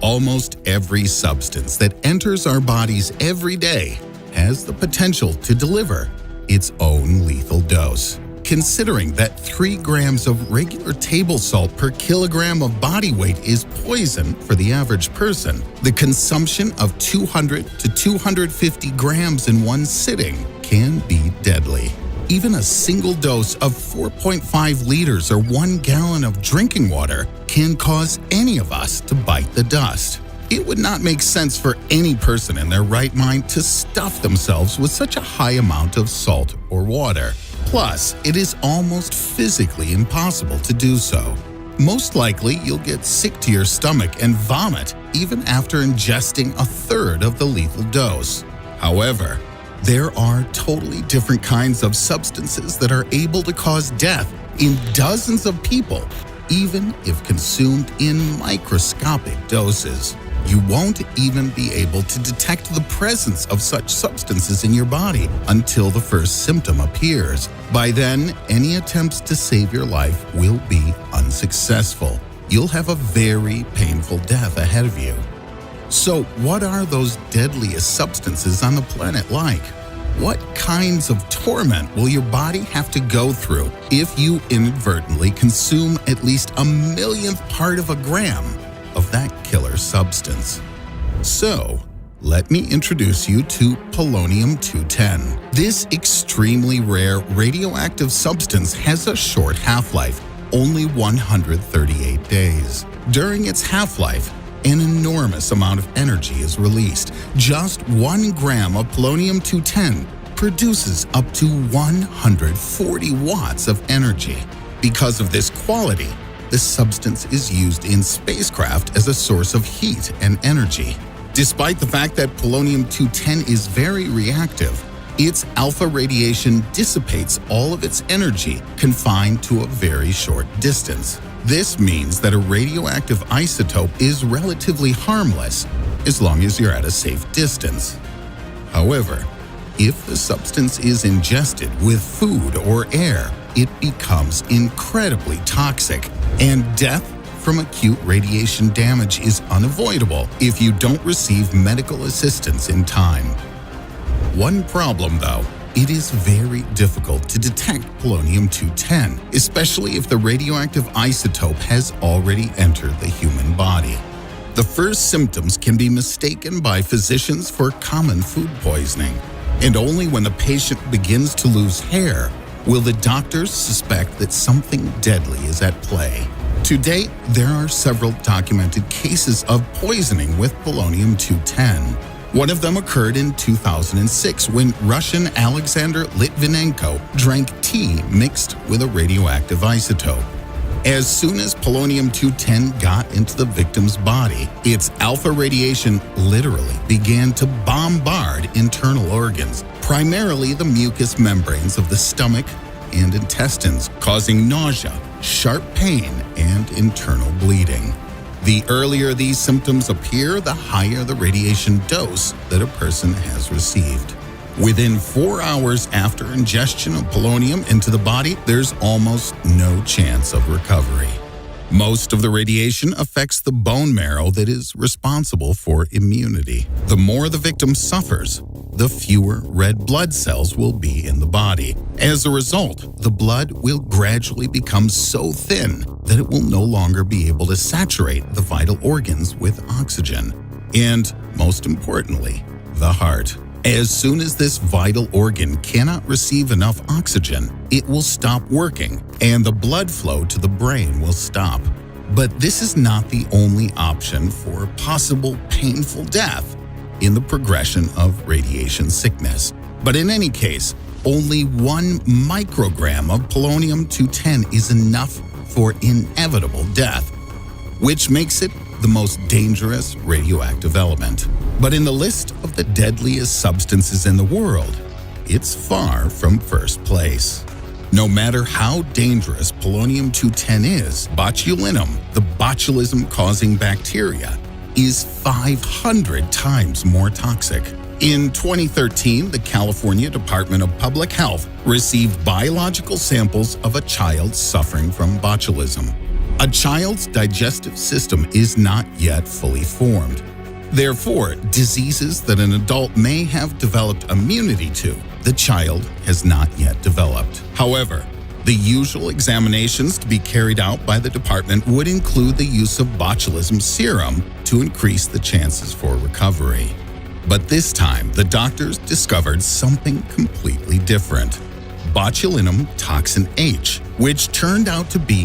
Almost every substance that enters our bodies every day has the potential to deliver its own lethal dose. Considering that 3 grams of regular table salt per kilogram of body weight is poison for the average person, the consumption of 200 to 250 grams in one sitting can be deadly. Even a single dose of 4.5 liters or 1 gallon of drinking water can cause any of us to bite the dust. It would not make sense for any person in their right mind to stuff themselves with such a high amount of salt or water. Plus, it is almost physically impossible to do so. Most likely, you'll get sick to your stomach and vomit even after ingesting a third of the lethal dose. However, there are totally different kinds of substances that are able to cause death in dozens of people, even if consumed in microscopic doses. You won't even be able to detect the presence of such substances in your body until the first symptom appears. By then, any attempts to save your life will be unsuccessful. You'll have a very painful death ahead of you. So, what are those deadliest substances on the planet like? What kinds of torment will your body have to go through if you inadvertently consume at least a millionth part of a gram of that killer substance? So, let me introduce you to polonium-210. This extremely rare radioactive substance has a short half-life, only 138 days. During its half-life, an enormous amount of energy is released. Just 1 gram of polonium-210 produces up to 140 watts of energy. Because of this quality, the substance is used in spacecraft as a source of heat and energy. Despite the fact that polonium-210 is very reactive, its alpha radiation dissipates all of its energy confined to a very short distance. This means that a radioactive isotope is relatively harmless as long as you're at a safe distance. However, if the substance is ingested with food or air, it becomes incredibly toxic, and death from acute radiation damage is unavoidable if you don't receive medical assistance in time. One problem, though, it is very difficult to detect polonium-210, especially if the radioactive isotope has already entered the human body. The first symptoms can be mistaken by physicians for common food poisoning, and only when the patient begins to lose hair will the doctors suspect that something deadly is at play. To date, there are several documented cases of poisoning with polonium-210. One of them occurred in 2006 when Russian Alexander Litvinenko drank tea mixed with a radioactive isotope. As soon as polonium-210 got into the victim's body, its alpha radiation literally began to bombard internal organs, primarily the mucous membranes of the stomach and intestines, causing nausea, sharp pain, and internal bleeding. The earlier these symptoms appear, the higher the radiation dose that a person has received. Within 4 hours after ingestion of polonium into the body, there's almost no chance of recovery. Most of the radiation affects the bone marrow that is responsible for immunity. The more the victim suffers, the fewer red blood cells will be in the body. As a result, the blood will gradually become so thin that it will no longer be able to saturate the vital organs with oxygen. And, most importantly, the heart. As soon as this vital organ cannot receive enough oxygen, it will stop working, and the blood flow to the brain will stop. But this is not the only option for possible painful death in the progression of radiation sickness. But in any case, only 1 microgram of polonium-210 is enough for inevitable death, which makes it the most dangerous radioactive element. But in the list of the deadliest substances in the world, it's far from first place. No matter how dangerous polonium-210 is, botulinum, the botulism-causing bacteria, is 500 times more toxic. In 2013, the California Department of Public Health received biological samples of a child suffering from botulism. A child's digestive system is not yet fully formed. Therefore, diseases that an adult may have developed immunity to, the child has not yet developed. However, the usual examinations to be carried out by the department would include the use of botulism serum to increase the chances for recovery. But this time, the doctors discovered something completely different: botulinum toxin H, which turned out to be